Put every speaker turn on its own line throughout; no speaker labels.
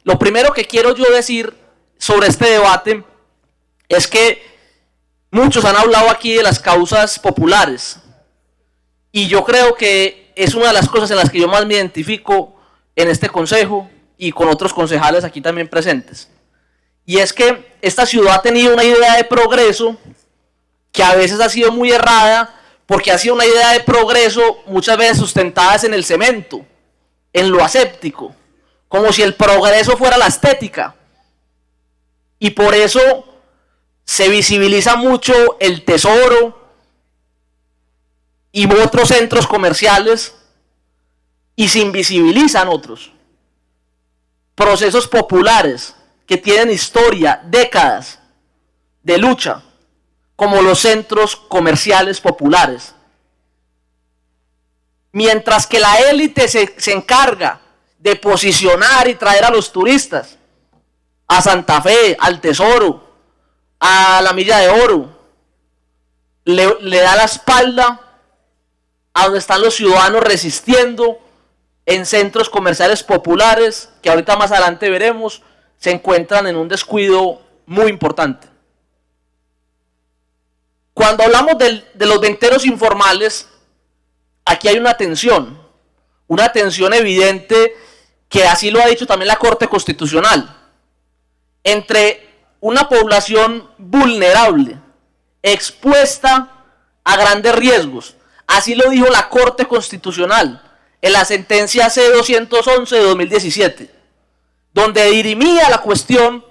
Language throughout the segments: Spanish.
Lo primero que quiero yo decir sobre este debate es que muchos han hablado aquí de las causas populares y yo creo que es una de las cosas en las que yo más me identifico en este consejo y con otros concejales aquí también presentes. Y es que esta ciudad ha tenido una idea de progreso que a veces ha sido muy errada, porque ha sido una idea de progreso muchas veces sustentada en el cemento, en lo aséptico, como si el progreso fuera la estética. Y por eso se visibiliza mucho el Tesoro y otros centros comerciales y se invisibilizan otros procesos populares que tienen historia, décadas de lucha, como los centros comerciales populares. Mientras que la élite se encarga de posicionar y traer a los turistas a Santa Fe, al Tesoro, a la Milla de Oro, le da la espalda a donde están los ciudadanos resistiendo en centros comerciales populares, que ahorita más adelante veremos, se encuentran en un descuido muy importante. Cuando hablamos de los venteros informales, aquí hay una tensión evidente, que así lo ha dicho también la Corte Constitucional, entre una población vulnerable, expuesta a grandes riesgos. Así lo dijo la Corte Constitucional en la sentencia C-211 de 2017, donde dirimía la cuestión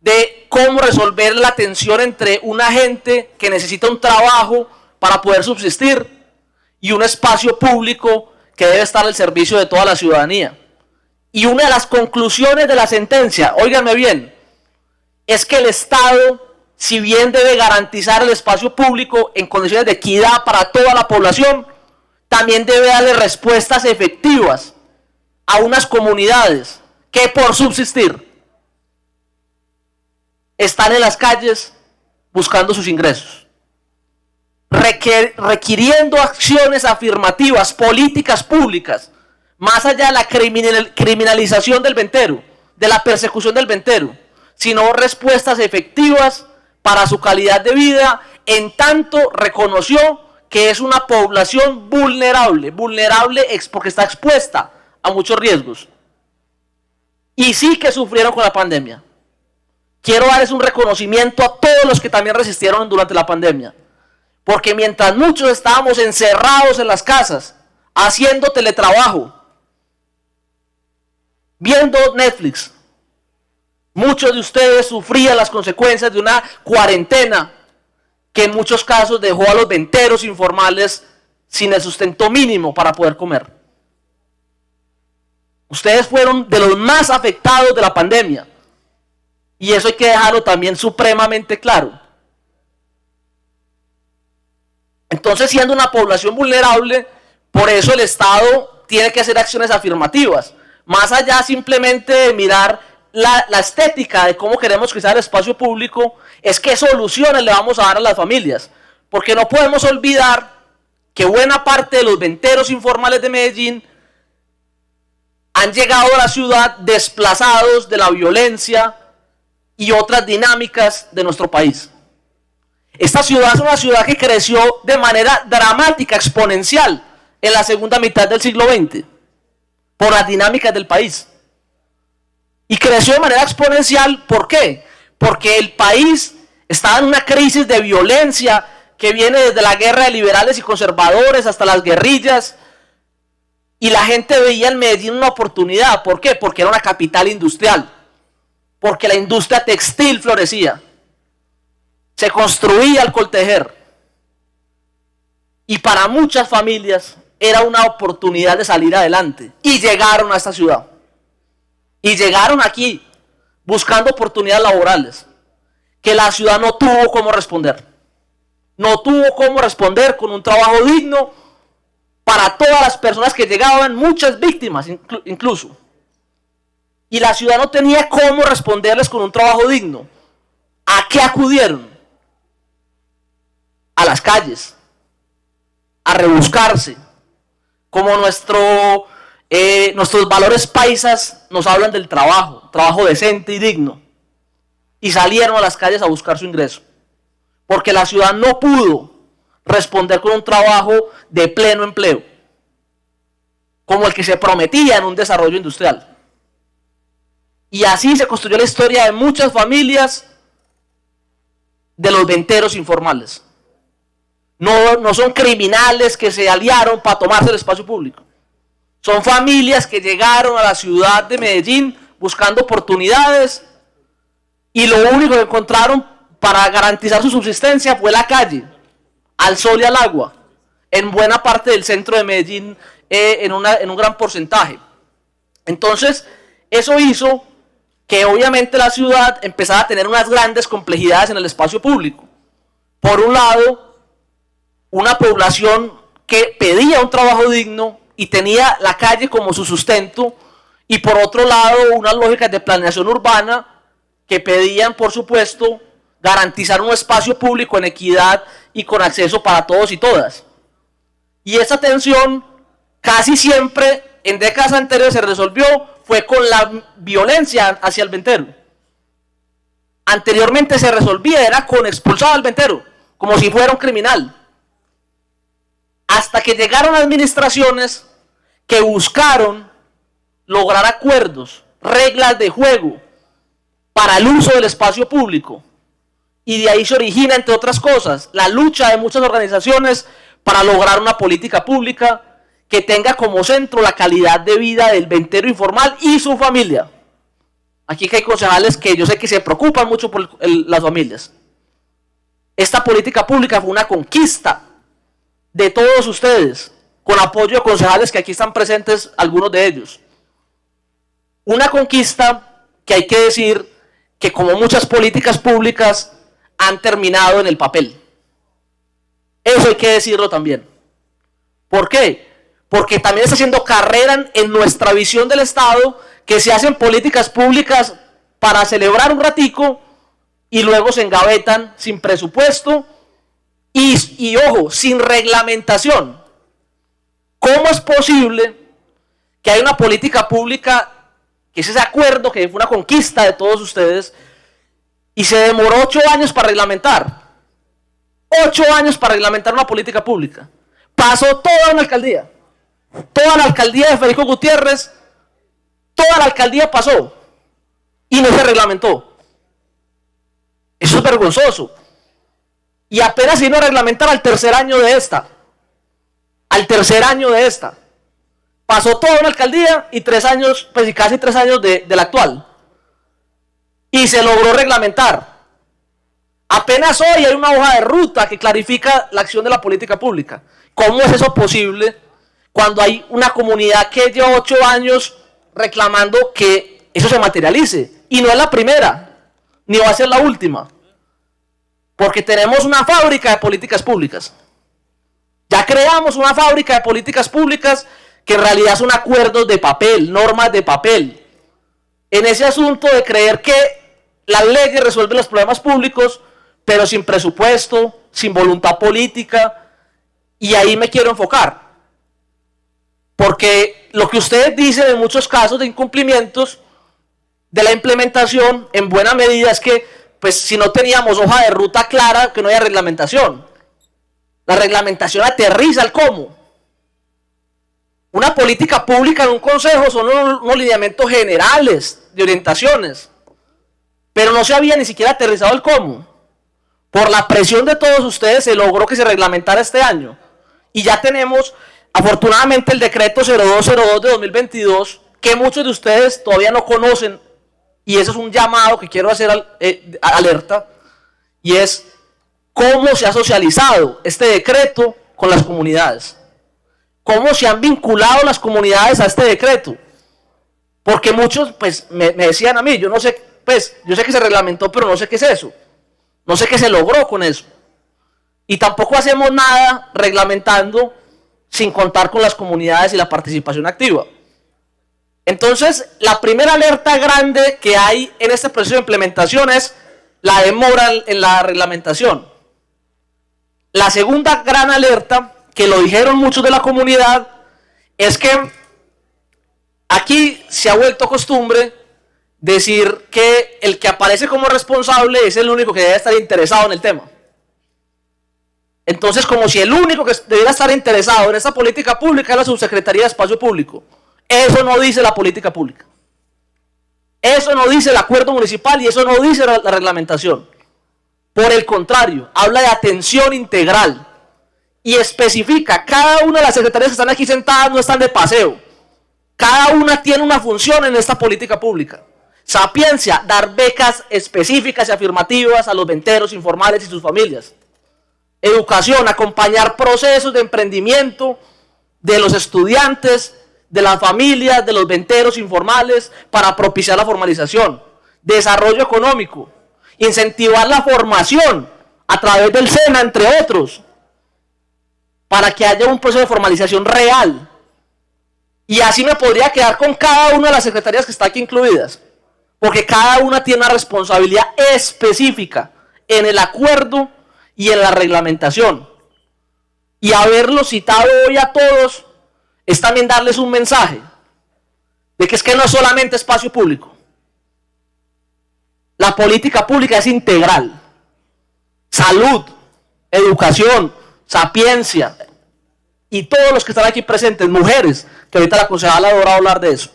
de cómo resolver la tensión entre una gente que necesita un trabajo para poder subsistir y un espacio público que debe estar al servicio de toda la ciudadanía. Y una de las conclusiones de la sentencia, óiganme bien, es que el Estado, si bien debe garantizar el espacio público en condiciones de equidad para toda la población, también debe darle respuestas efectivas a unas comunidades que por subsistir están en las calles buscando sus ingresos, requiriendo acciones afirmativas, políticas públicas, más allá de la criminalización del ventero, de la persecución del ventero, sino respuestas efectivas para su calidad de vida, en tanto reconoció que es una población vulnerable porque está expuesta a muchos riesgos. Y sí que sufrieron con la pandemia. Quiero darles un reconocimiento a todos los que también resistieron durante la pandemia. Porque mientras muchos estábamos encerrados en las casas, haciendo teletrabajo, viendo Netflix, muchos de ustedes sufrían las consecuencias de una cuarentena que en muchos casos dejó a los venteros informales sin el sustento mínimo para poder comer. Ustedes fueron de los más afectados de la pandemia. Y eso hay que dejarlo también supremamente claro. Entonces, siendo una población vulnerable, por eso el Estado tiene que hacer acciones afirmativas. Más allá simplemente de mirar la estética de cómo queremos que sea el espacio público, es qué soluciones le vamos a dar a las familias. Porque no podemos olvidar que buena parte de los venteros informales de Medellín han llegado a la ciudad desplazados de la violencia y otras dinámicas de nuestro país. Esta ciudad es una ciudad que creció de manera dramática, exponencial, en la segunda mitad del siglo XX, por las dinámicas del país. Y creció de manera exponencial, ¿por qué? Porque el país estaba en una crisis de violencia que viene desde la guerra de liberales y conservadores hasta las guerrillas, y la gente veía en Medellín una oportunidad. ¿Por qué? Porque era una capital industrial, porque la industria textil florecía, se construía el coltejer, y para muchas familias era una oportunidad de salir adelante, y llegaron a esta ciudad, y llegaron aquí buscando oportunidades laborales, que la ciudad no tuvo cómo responder, con un trabajo digno para todas las personas que llegaban, muchas víctimas incluso. Y la ciudad no tenía cómo responderles con un trabajo digno. ¿A qué acudieron? A las calles, a rebuscarse, como nuestro Nuestros valores paisas nos hablan del trabajo, trabajo decente y digno. Y salieron a las calles a buscar su ingreso. Porque la ciudad no pudo responder con un trabajo de pleno empleo, como el que se prometía en un desarrollo industrial. Y así se construyó la historia de muchas familias de los venteros informales. No son criminales que se aliaron para tomarse el espacio público. Son familias que llegaron a la ciudad de Medellín buscando oportunidades y lo único que encontraron para garantizar su subsistencia fue la calle, al sol y al agua, en buena parte del centro de Medellín, en un gran porcentaje. Entonces, eso hizo que obviamente la ciudad empezara a tener unas grandes complejidades en el espacio público. Por un lado, una población que pedía un trabajo digno y tenía la calle como su sustento, y por otro lado, unas lógicas de planeación urbana que pedían, por supuesto, garantizar un espacio público en equidad y con acceso para todos y todas. Y esa tensión casi siempre en décadas anteriores se resolvió fue con la violencia hacia el ventero. Anteriormente se resolvía, era con expulsar al ventero, como si fuera un criminal. Hasta que llegaron administraciones que buscaron lograr acuerdos, reglas de juego para el uso del espacio público. Y de ahí se origina, entre otras cosas, la lucha de muchas organizaciones para lograr una política pública que tenga como centro la calidad de vida del ventero informal y su familia. Aquí que hay concejales que yo sé que se preocupan mucho por las familias. Esta política pública fue una conquista de todos ustedes, con apoyo de concejales que aquí están presentes, algunos de ellos. Una conquista que hay que decir que, como muchas políticas públicas, han terminado en el papel. Eso hay que decirlo también. ¿Por qué? Porque también está haciendo carrera en nuestra visión del Estado, que se hacen políticas públicas para celebrar un ratico y luego se engavetan sin presupuesto y ojo, sin reglamentación. ¿Cómo es posible que haya una política pública, que es ese acuerdo que fue una conquista de todos ustedes, y se demoró 8 años para reglamentar? 8 años para reglamentar una política pública. Pasó toda una alcaldía. Toda la alcaldía de Federico Gutiérrez, toda la alcaldía pasó y no se reglamentó. Eso es vergonzoso. Y apenas se vino a reglamentar al tercer año de esta. Al tercer año de esta. Pasó toda una alcaldía y 3 años, pues y casi 3 años de la actual. Y se logró reglamentar. Apenas hoy hay una hoja de ruta que clarifica la acción de la política pública. ¿Cómo es eso posible cuando hay una comunidad que lleva 8 años reclamando que eso se materialice? Y no es la primera, ni va a ser la última. Porque tenemos una fábrica de políticas públicas. Ya creamos una fábrica de políticas públicas que en realidad son acuerdos de papel, normas de papel. En ese asunto de creer que las leyes resuelven los problemas públicos, pero sin presupuesto, sin voluntad política, y ahí me quiero enfocar. Porque lo que ustedes dicen en muchos casos de incumplimientos de la implementación, en buena medida es que, pues, si no teníamos hoja de ruta clara, que no haya reglamentación. La reglamentación aterriza el cómo. Una política pública en un consejo son unos lineamientos generales de orientaciones, pero no se había ni siquiera aterrizado el cómo. Por la presión de todos ustedes se logró que se reglamentara este año. Y ya tenemos, afortunadamente, el decreto 0202 de 2022, que muchos de ustedes todavía no conocen, y eso es un llamado que quiero hacer alerta, y es cómo se ha socializado este decreto con las comunidades. Cómo se han vinculado las comunidades a este decreto. Porque muchos, pues, me decían a mí, yo no sé, pues, yo sé que se reglamentó, pero no sé qué es eso. No sé qué se logró con eso. Y tampoco hacemos nada reglamentando sin contar con las comunidades y la participación activa. Entonces, la primera alerta grande que hay en este proceso de implementación es la demora en la reglamentación. La segunda gran alerta, que lo dijeron muchos de la comunidad, es que Aquí se ha vuelto costumbre decir que el que aparece como responsable es el único que debe estar interesado en el tema. Entonces, como si el único que debiera estar interesado en esta política pública es la Subsecretaría de Espacio Público. Eso no dice la política pública. Eso no dice el acuerdo municipal y eso no dice la reglamentación. Por el contrario, habla de atención integral y especifica, cada una de las secretarías que están aquí sentadas no están de paseo. Cada una tiene una función en esta política pública. Sapiencia, dar becas específicas y afirmativas a los venteros informales y sus familias. Educación, acompañar procesos de emprendimiento de los estudiantes, de las familias, de los venteros informales para propiciar la formalización. Desarrollo económico, incentivar la formación a través del SENA, entre otros, para que haya un proceso de formalización real. Y así me podría quedar con cada una de las secretarías que está aquí incluidas, porque cada una tiene una responsabilidad específica en el acuerdo y en la reglamentación. Y haberlo citado hoy a todos es también darles un mensaje de que es que no es solamente espacio público. La política pública es integral. Salud, educación, sapiencia y todos los que están aquí presentes, mujeres, que ahorita la concejala adora hablar de eso.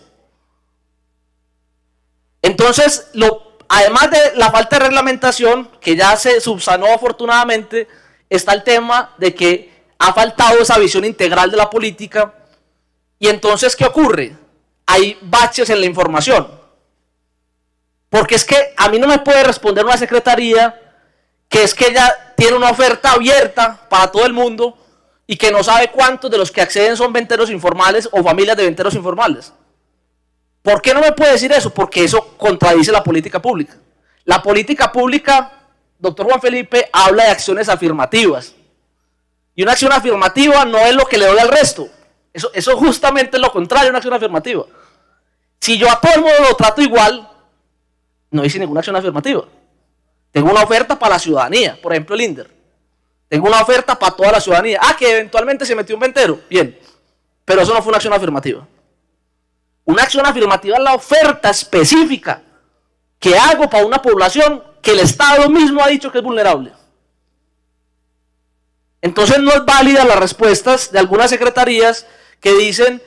Entonces, además de la falta de reglamentación, que ya se subsanó afortunadamente, está el tema de que ha faltado esa visión integral de la política. Y entonces, ¿qué ocurre? Hay baches en la información. Porque es que a mí no me puede responder una secretaría que es que ella tiene una oferta abierta para todo el mundo y que no sabe cuántos de los que acceden son venteros informales o familias de venteros informales. ¿Por qué no me puede decir eso? Porque eso contradice la política pública. La política pública, doctor Juan Felipe, habla de acciones afirmativas. Y una acción afirmativa no es lo que le doy al resto. Eso justamente es lo contrario de una acción afirmativa. Si yo a todo el mundo lo trato igual, no hice ninguna acción afirmativa. Tengo una oferta para la ciudadanía, por ejemplo el INDER. Tengo una oferta para toda la ciudadanía. Ah, que eventualmente se metió un ventero. Bien, pero eso no fue una acción afirmativa. Una acción afirmativa es la oferta específica que hago para una población que el Estado mismo ha dicho que es vulnerable. Entonces no es válida las respuestas de algunas secretarías que dicen,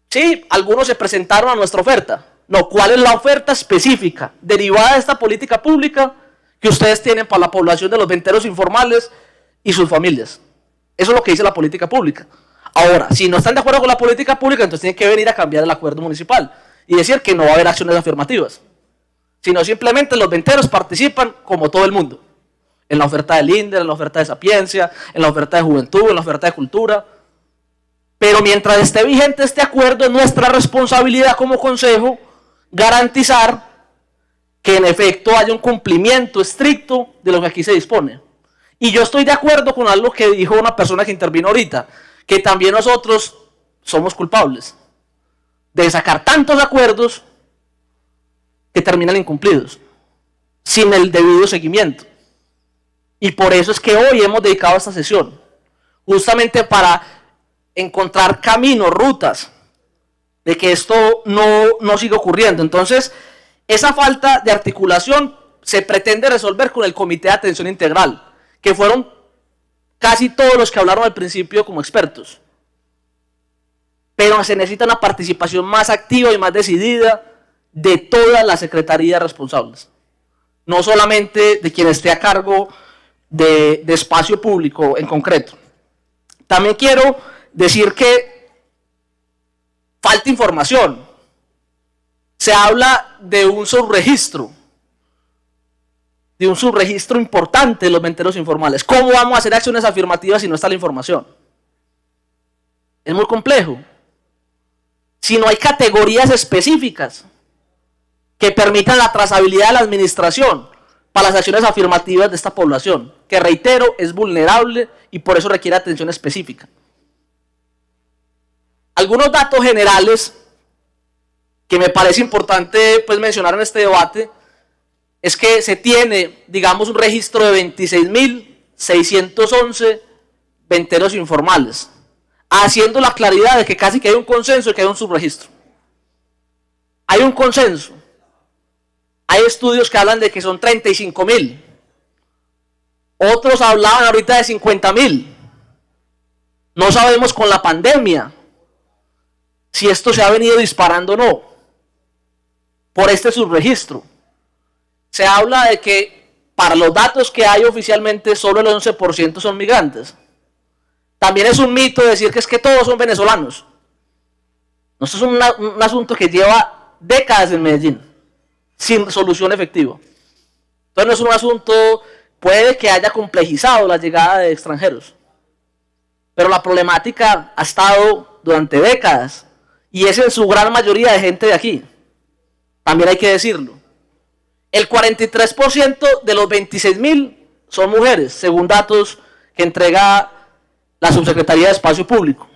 sí, algunos se presentaron a nuestra oferta. No, ¿cuál es la oferta específica derivada de esta política pública que ustedes tienen para la población de los venteros informales y sus familias? Eso es lo que dice la política pública. Ahora, si no están de acuerdo con la política pública, entonces tienen que venir a cambiar el acuerdo municipal y decir que no va a haber acciones afirmativas, sino simplemente los venteros participan como todo el mundo, en la oferta del INDER, en la oferta de sapiencia, en la oferta de juventud, en la oferta de cultura. Pero mientras esté vigente este acuerdo, es nuestra responsabilidad como consejo garantizar que en efecto haya un cumplimiento estricto de lo que aquí se dispone. Y yo estoy de acuerdo con algo que dijo una persona que intervino ahorita, que también nosotros somos culpables de sacar tantos acuerdos que terminan incumplidos, sin el debido seguimiento. Y por eso es que hoy hemos dedicado esta sesión, justamente para encontrar caminos, rutas, de que esto no siga ocurriendo. Entonces, esa falta de articulación se pretende resolver con el Comité de Atención Integral, que fueron casi todos los que hablaron al principio como expertos. Pero se necesita una participación más activa y más decidida de todas las secretarías responsables. No solamente de quien esté a cargo de espacio público en concreto. También quiero decir que falta información. Se habla de un subregistro importante de los venteros informales. ¿Cómo vamos a hacer acciones afirmativas si no está la información? Es muy complejo. Si no hay categorías específicas que permitan la trazabilidad de la administración para las acciones afirmativas de esta población, que reitero, es vulnerable y por eso requiere atención específica. Algunos datos generales que me parece importante pues, mencionar en este debate es que se tiene, digamos, un registro de 26.611 venteros informales, haciendo la claridad de que casi que hay un consenso y que hay un subregistro. Hay un consenso. Hay estudios que hablan de que son 35.000. Otros hablaban ahorita de 50.000. No sabemos con la pandemia si esto se ha venido disparando o no. Por este subregistro. Se habla de que para los datos que hay oficialmente solo el 11% son migrantes. También es un mito decir que es que todos son venezolanos. No, esto es un asunto que lleva décadas en Medellín, sin solución efectiva. Entonces no es un asunto, puede que haya complejizado la llegada de extranjeros, pero la problemática ha estado durante décadas y es en su gran mayoría de gente de aquí. También hay que decirlo. El 43% de los 26.000 son mujeres, según datos que entrega la Subsecretaría de Espacio Público,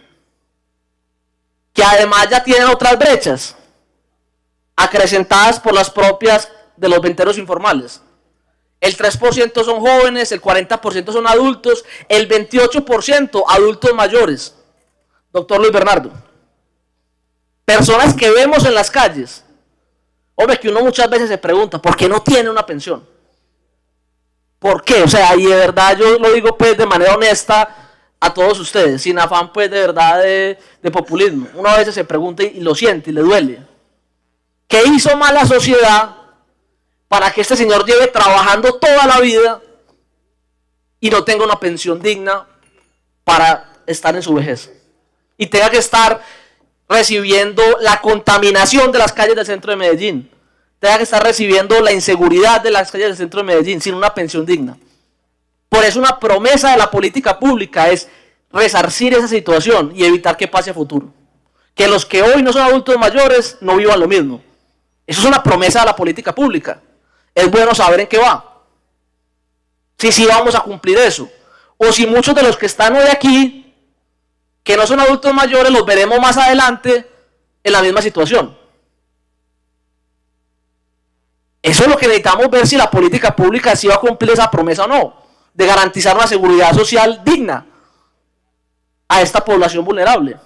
que además ya tienen otras brechas acrecentadas por las propias de los venteros informales. El 3% son jóvenes, el 40% son adultos, el 28% adultos mayores. Doctor Luis Bernardo. Personas que vemos en las calles. Hombre, que uno muchas veces se pregunta, ¿por qué no tiene una pensión? ¿Por qué? O sea, y de verdad yo lo digo pues de manera honesta a todos ustedes, sin afán pues de verdad de populismo. Uno a veces se pregunta y lo siente y le duele. ¿Qué hizo mal la sociedad para que este señor lleve trabajando toda la vida y no tenga una pensión digna para estar en su vejez? Y tenga que estar recibiendo la contaminación de las calles del centro de Medellín, tenga que estar recibiendo la inseguridad de las calles del centro de Medellín sin una pensión digna. Por eso una promesa de la política pública es resarcir esa situación y evitar que pase a futuro. Que los que hoy no son adultos mayores no vivan lo mismo. Eso es una promesa de la política pública. Es bueno saber en qué va. Si sí vamos a cumplir eso. O si muchos de los que están hoy aquí, que no son adultos mayores, los veremos más adelante en la misma situación. Eso es lo que necesitamos ver, si la política pública sí va a cumplir esa promesa o no, de garantizar una seguridad social digna a esta población vulnerable.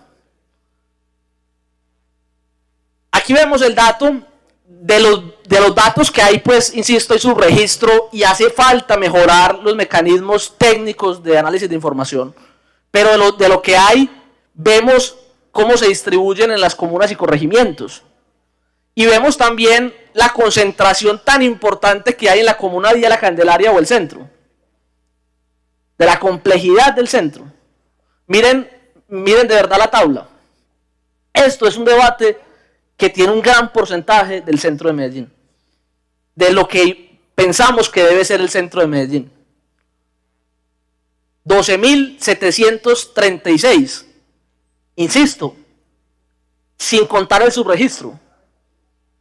Aquí vemos el dato de los datos que hay, pues, insisto, hay subregistro y hace falta mejorar los mecanismos técnicos de análisis de información. Pero de lo que hay, vemos cómo se distribuyen en las comunas y corregimientos. Y vemos también la concentración tan importante que hay en la comuna de La Candelaria o el centro. De la complejidad del centro. Miren de verdad la tabla. Esto es un debate que tiene un gran porcentaje del centro de Medellín. De lo que pensamos que debe ser el centro de Medellín. 12.736. Insisto, sin contar el subregistro,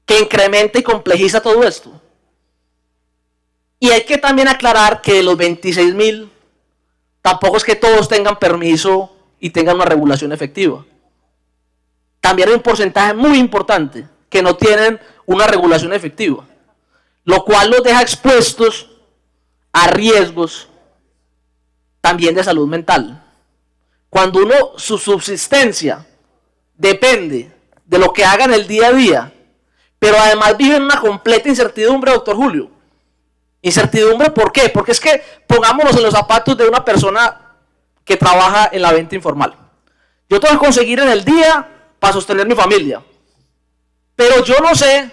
que incrementa y complejiza todo esto. Y hay que también aclarar que de los 26.000, tampoco es que todos tengan permiso y tengan una regulación efectiva. También hay un porcentaje muy importante que no tienen una regulación efectiva, lo cual los deja expuestos a riesgos también de salud mental. Cuando su subsistencia depende de lo que hagan el día a día, pero además vive en una completa incertidumbre, doctor Julio. Incertidumbre, ¿por qué? Porque es que pongámonos en los zapatos de una persona que trabaja en la venta informal. Yo tengo que conseguir en el día para sostener mi familia, pero yo no sé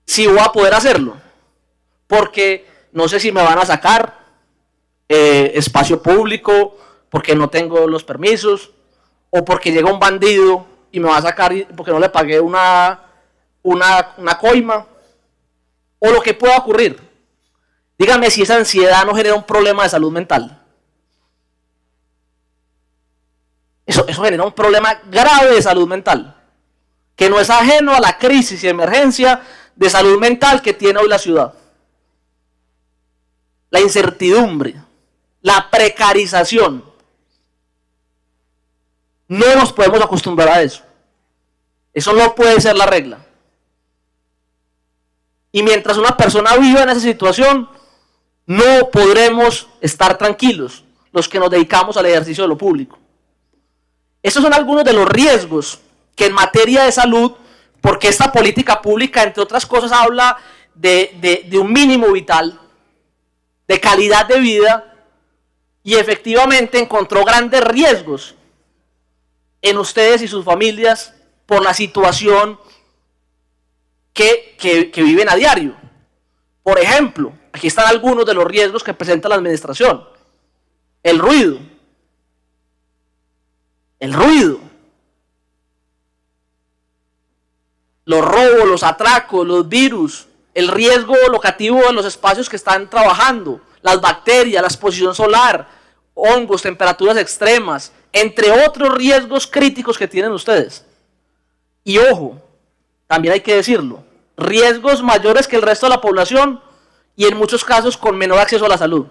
si voy a poder hacerlo, porque no sé si me van a sacar espacio público, porque no tengo los permisos, o porque llega un bandido y me va a sacar porque no le pagué una coima, o lo que pueda ocurrir. Dígame si esa ansiedad no genera un problema de salud mental. Eso genera un problema grave de salud mental, que no es ajeno a la crisis y emergencia de salud mental que tiene hoy la ciudad. La incertidumbre, la precarización. No nos podemos acostumbrar a eso. Eso no puede ser la regla. Y mientras una persona viva en esa situación, no podremos estar tranquilos los que nos dedicamos al ejercicio de lo público. Estos son algunos de los riesgos que en materia de salud porque esta política pública, entre otras cosas, habla de un mínimo vital, de calidad de vida, y efectivamente encontró grandes riesgos en ustedes y sus familias por la situación que viven a diario. Por ejemplo, aquí están algunos de los riesgos que presenta la administración. El ruido. Los robos, los atracos, los virus, el riesgo locativo en los espacios que están trabajando, las bacterias, la exposición solar, hongos, temperaturas extremas, entre otros riesgos críticos que tienen ustedes. Y ojo, también hay que decirlo, riesgos mayores que el resto de la población y en muchos casos con menor acceso a la salud.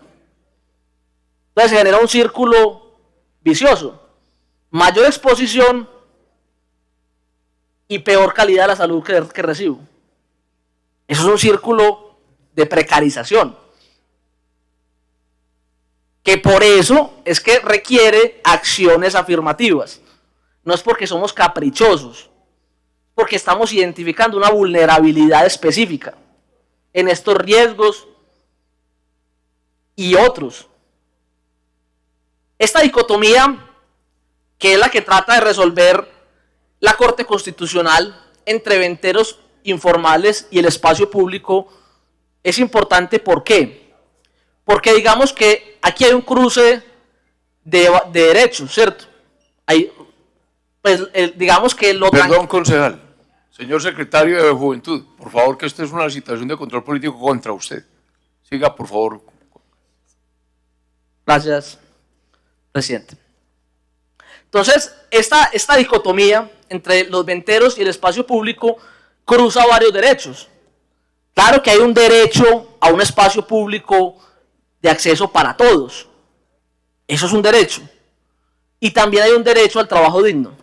Entonces se genera un círculo vicioso, mayor exposición y peor calidad de la salud que recibo. Eso es un círculo de precarización, que por eso es que requiere acciones afirmativas. No es porque somos caprichosos, porque estamos identificando una vulnerabilidad específica en estos riesgos y otros. Esta dicotomía, que es la que trata de resolver la Corte Constitucional entre venteros informales y el espacio público, es importante. ¿Por qué? Porque digamos que aquí hay un cruce de derechos, ¿cierto? Pues digamos que lo...
Perdón, concejal. Señor secretario de Juventud, por favor, que esta es una situación de control político contra usted. Siga, por favor.
Gracias, presidente. Entonces, esta dicotomía entre los venteros y el espacio público cruza varios derechos. Claro que hay un derecho a un espacio público de acceso para todos. Eso es un derecho. Y también hay un derecho al trabajo digno.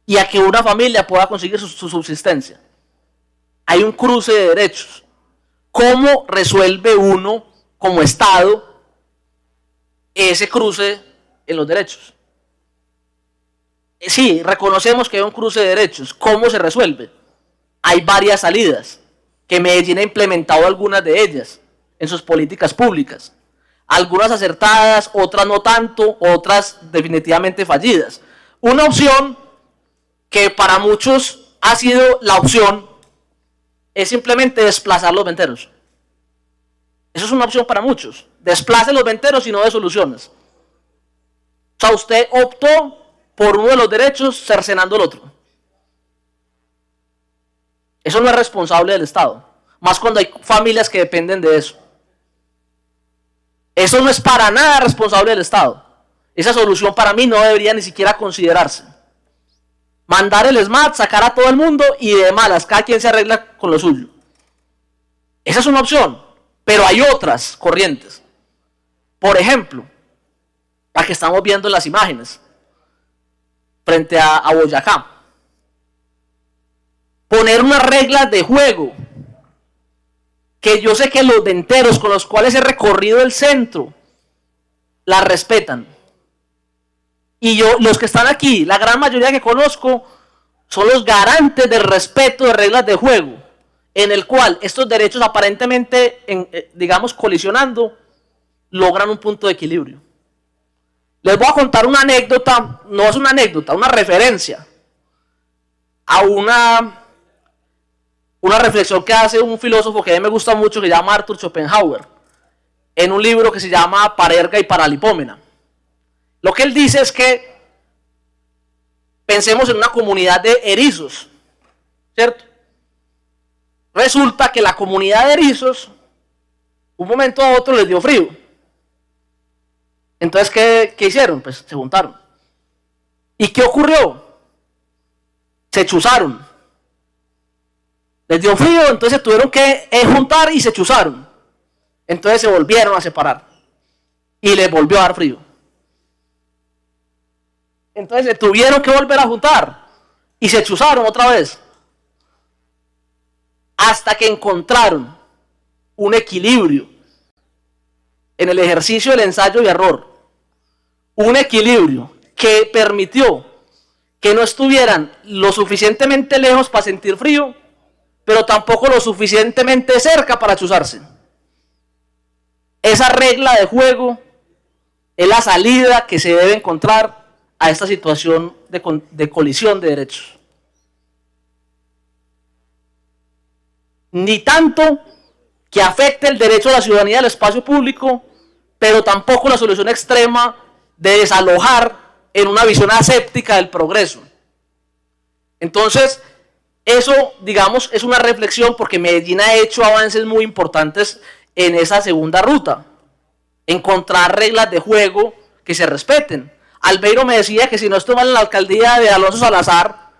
Y a que una familia pueda conseguir su subsistencia. Hay un cruce de derechos. ¿Cómo resuelve uno como Estado ese cruce en los derechos? Sí, reconocemos que hay un cruce de derechos. ¿Cómo se resuelve? Hay varias salidas, que Medellín ha implementado algunas de ellas en sus políticas públicas. Algunas acertadas, otras no tanto, otras definitivamente fallidas. Una opción que para muchos ha sido la opción es simplemente desplazar los venteros. Eso es una opción para muchos. Desplace los venteros y no de soluciones. O sea, usted optó por uno de los derechos cercenando el otro. Eso no es responsable del Estado. Más cuando hay familias que dependen de eso. Eso no es para nada responsable del Estado. Esa solución para mí no debería ni siquiera considerarse. Mandar el SMAT, sacar a todo el mundo y de malas, cada quien se arregla con lo suyo. Esa es una opción, pero hay otras corrientes. Por ejemplo, la que estamos viendo en las imágenes, frente a Boyacá. Poner unas reglas de juego, que yo sé que los venteros con los cuales he recorrido el centro, las respetan. Y los que están aquí, la gran mayoría que conozco, son los garantes del respeto de reglas de juego, en el cual estos derechos aparentemente, digamos, colisionando, logran un punto de equilibrio. Les voy a contar una anécdota, no es una anécdota, una referencia a una reflexión que hace un filósofo que a mí me gusta mucho, que se llama Arthur Schopenhauer, en un libro que se llama Parerga y Paralipómena. Lo que él dice es que pensemos en una comunidad de erizos, ¿cierto? Resulta que la comunidad de erizos, un momento a otro les dio frío. Entonces, ¿qué hicieron? Pues se juntaron. ¿Y qué ocurrió? Se chuzaron. Les dio frío, entonces tuvieron que juntar y se chuzaron. Entonces se volvieron a separar. Y les volvió a dar frío. Entonces se tuvieron que volver a juntar. Y se chuzaron otra vez. Hasta que encontraron un equilibrio en el ejercicio del ensayo y error. Un equilibrio que permitió que no estuvieran lo suficientemente lejos para sentir frío, pero tampoco lo suficientemente cerca para chuzarse. Esa regla de juego es la salida que se debe encontrar a esta situación de colisión de derechos. Ni tanto que afecte el derecho a la ciudadanía al espacio público, pero tampoco la solución extrema de desalojar en una visión aséptica del progreso. Entonces, eso, digamos, es una reflexión porque Medellín ha hecho avances muy importantes en esa segunda ruta. Encontrar reglas de juego que se respeten. Albeiro me decía que si no estuvo mal en la alcaldía de Alonso Salazar,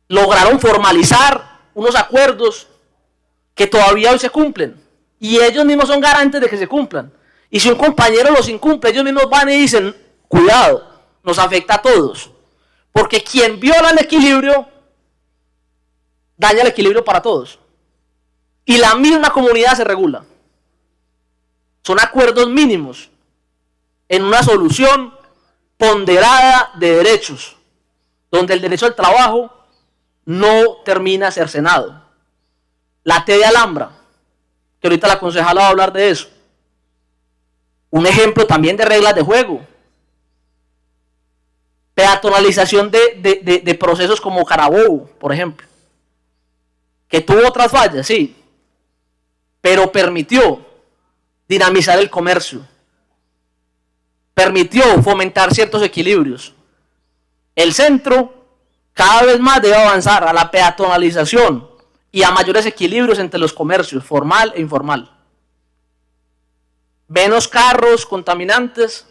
lograron formalizar unos acuerdos que todavía hoy se cumplen. Y ellos mismos son garantes de que se cumplan. Y si un compañero los incumple, ellos mismos van y dicen, cuidado, nos afecta a todos. Porque quien viola el equilibrio, daña el equilibrio para todos. Y la misma comunidad se regula. Son acuerdos mínimos en una solución ponderada de derechos, donde el derecho al trabajo no termina cercenado. La T de Alhambra, que ahorita la concejala va a hablar de eso. Un ejemplo también de reglas de juego. Peatonalización de procesos como Carabobo, por ejemplo, que tuvo otras fallas, sí, pero permitió dinamizar el comercio, permitió fomentar ciertos equilibrios. El centro cada vez más debe avanzar a la peatonalización y a mayores equilibrios entre los comercios, formal e informal. Menos carros contaminantes,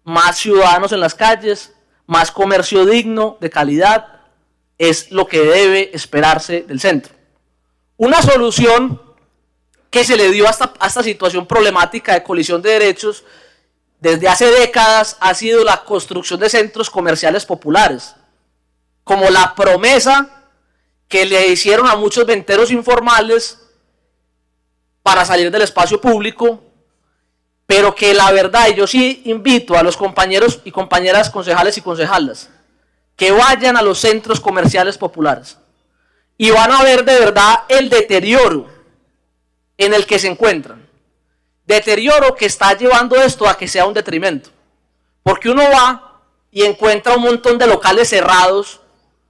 más ciudadanos en las calles, más comercio digno, de calidad, es lo que debe esperarse del centro. Una solución que se le dio a esta situación problemática de colisión de derechos desde hace décadas ha sido la construcción de centros comerciales populares, como la promesa que le hicieron a muchos venteros informales para salir del espacio público, pero que la verdad, y yo sí invito a los compañeros y compañeras concejales y concejalas que vayan a los centros comerciales populares y van a ver de verdad el deterioro en el que se encuentran. Deterioro que está llevando esto a que sea un detrimento. Porque uno va y encuentra un montón de locales cerrados,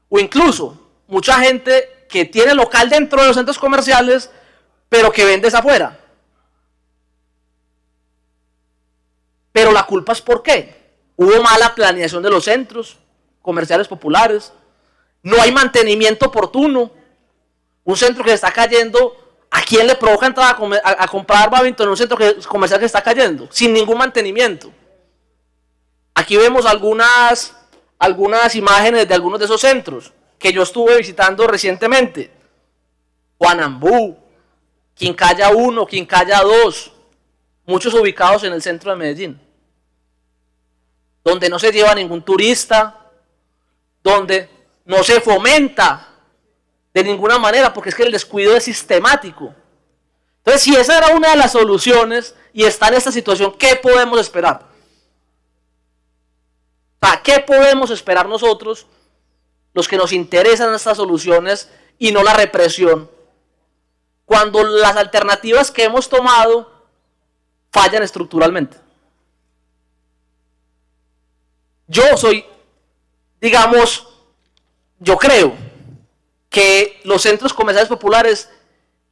o incluso mucha gente que tiene local dentro de los centros comerciales, pero que vende afuera. Pero la culpa es ¿por qué? Hubo mala planeación de los centros comerciales populares, no hay mantenimiento oportuno. Un centro que se está cayendo, ¿a quién le provoca entrar a comprar badminton en un centro comercial que está cayendo? Sin ningún mantenimiento. Aquí vemos algunas imágenes de algunos de esos centros que yo estuve visitando recientemente. Juanambú, Quincalla 1, Quincalla 2, muchos ubicados en el centro de Medellín, donde no se lleva ningún turista, donde no se fomenta de ninguna manera, porque es que el descuido es sistemático. Entonces, si esa era una de las soluciones y está en esta situación, ¿qué podemos esperar? ¿Qué podemos esperar nosotros, los que nos interesan estas soluciones y no la represión, cuando las alternativas que hemos tomado fallan estructuralmente? Yo creo que los centros comerciales populares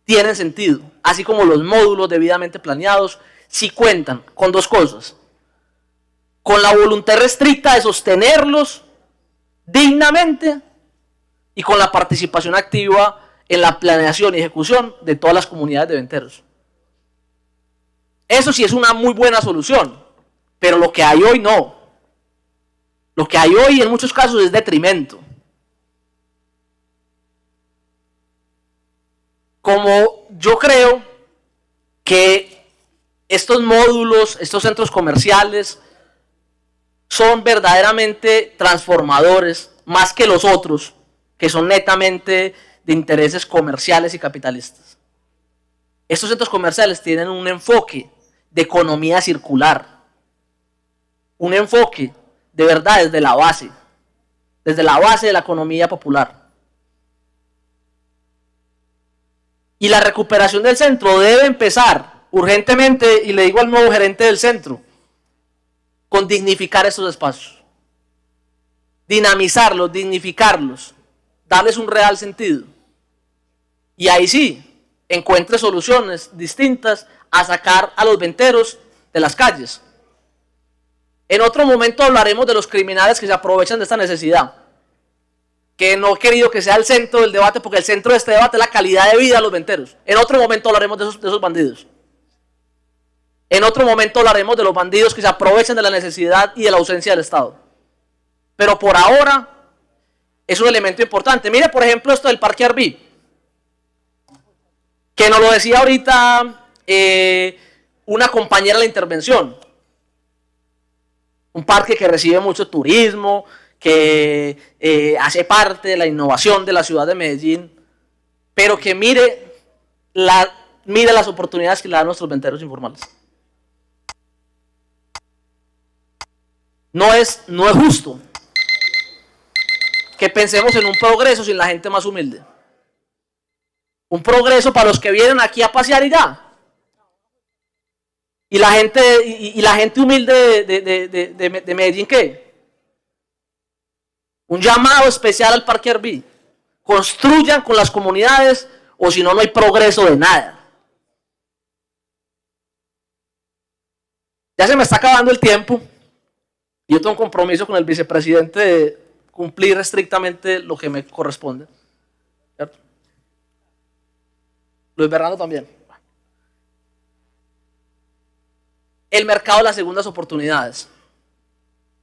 tienen sentido, así como los módulos debidamente planeados, si cuentan con dos cosas: con la voluntad restricta de sostenerlos dignamente y con la participación activa en la planeación y ejecución de todas las comunidades de venteros. Eso sí es una muy buena solución, pero lo que hay hoy no. Lo que hay hoy en muchos casos es detrimento. Como yo creo que estos módulos, estos centros comerciales son verdaderamente transformadores, más que los otros, que son netamente de intereses comerciales y capitalistas. Estos centros comerciales tienen un enfoque de economía circular, un enfoque de verdad desde la base, desde la base de la economía popular. Y la recuperación del centro debe empezar urgentemente, y le digo al nuevo gerente del centro, con dignificar estos espacios. Dinamizarlos, dignificarlos, darles un real sentido. Y ahí sí, encuentre soluciones distintas a sacar a los venteros de las calles. En otro momento hablaremos de los criminales que se aprovechan de esta necesidad, que no he querido que sea el centro del debate, porque el centro de este debate es la calidad de vida de los venteros. En otro momento hablaremos de esos bandidos. En otro momento hablaremos de los bandidos que se aprovechan de la necesidad y de la ausencia del Estado. Pero por ahora es un elemento importante. Mire, por ejemplo, esto del Parque Arví, que nos lo decía ahorita una compañera de la intervención. Un parque que recibe mucho turismo, que hace parte de la innovación de la ciudad de Medellín, pero que mire las oportunidades que le dan nuestros venteros informales. No es justo que pensemos en un progreso sin la gente más humilde. Un progreso para los que vienen aquí a pasear y ya. Y la gente humilde de Medellín, ¿qué? Un llamado especial al Parque Arví. Construyan con las comunidades, o si no, no hay progreso de nada. Ya se me está acabando el tiempo. Yo tengo un compromiso con el vicepresidente de cumplir estrictamente lo que me corresponde. ¿Cierto? Luis Bernardo también. El mercado de las segundas oportunidades.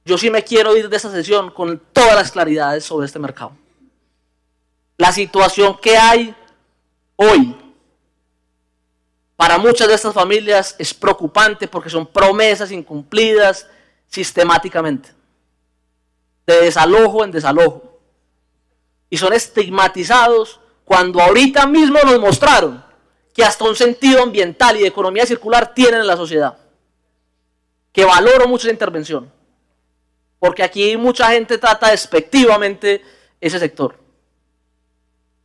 Yo sí me quiero ir de esta sesión con todas las claridades sobre este mercado. La situación que hay hoy para muchas de estas familias es preocupante porque son promesas incumplidas sistemáticamente, de desalojo en desalojo, y son estigmatizados cuando ahorita mismo nos mostraron que hasta un sentido ambiental y de economía circular tienen en la sociedad, que valoro mucho esa intervención, porque aquí mucha gente trata despectivamente ese sector,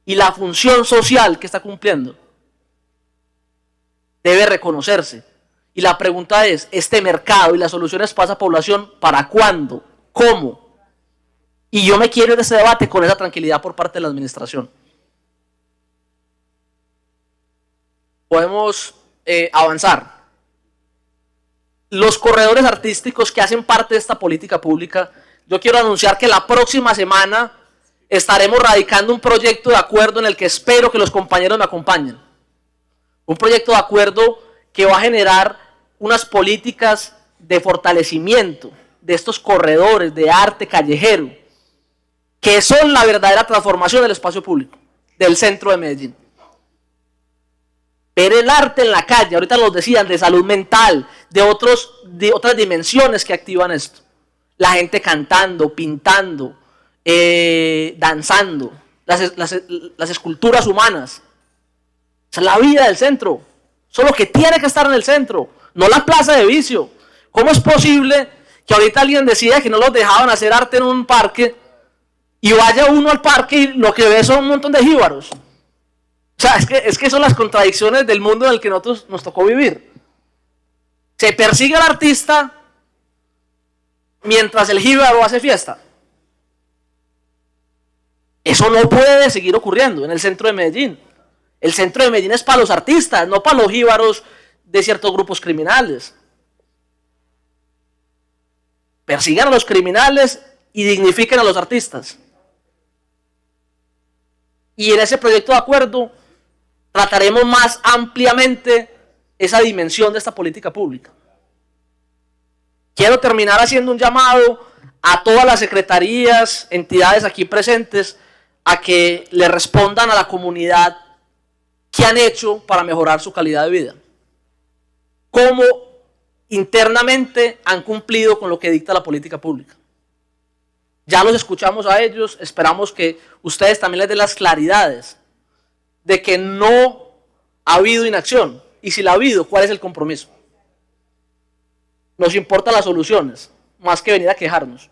y la función social que está cumpliendo debe reconocerse. Y la pregunta es, ¿este mercado y las soluciones para esa población, para cuándo? ¿Cómo? Y yo me quiero ir de ese debate con esa tranquilidad por parte de la administración. Podemos avanzar. Los corredores artísticos que hacen parte de esta política pública, yo quiero anunciar que la próxima semana estaremos radicando un proyecto de acuerdo en el que espero que los compañeros me acompañen. Un proyecto de acuerdo que va a generar unas políticas de fortalecimiento de estos corredores de arte callejero, que son la verdadera transformación del espacio público, del centro de Medellín. Ver el arte en la calle, ahorita los decían, de salud mental, de otras dimensiones que activan esto. La gente cantando, pintando, danzando, las esculturas humanas. Esa es la vida del centro. Eso es lo que tiene que estar en el centro, no la plaza de vicio. ¿Cómo es posible que ahorita alguien decida que no los dejaban hacer arte en un parque y vaya uno al parque y lo que ve son un montón de jíbaros? O sea, es que son las contradicciones del mundo en el que nosotros nos tocó vivir. Se persigue al artista mientras el jíbaro hace fiesta. Eso no puede seguir ocurriendo en el centro de Medellín. El centro de Medellín es para los artistas, no para los jíbaros de ciertos grupos criminales. Persigan a los criminales y dignifiquen a los artistas. Y en ese proyecto de acuerdo trataremos más ampliamente esa dimensión de esta política pública. Quiero terminar haciendo un llamado a todas las secretarías, entidades aquí presentes, a que le respondan a la comunidad qué han hecho para mejorar su calidad de vida. Cómo internamente han cumplido con lo que dicta la política pública. Ya los escuchamos a ellos, esperamos que ustedes también les den las claridades de que no ha habido inacción, y si la ha habido, ¿cuál es el compromiso? Nos importan las soluciones, más que venir a quejarnos.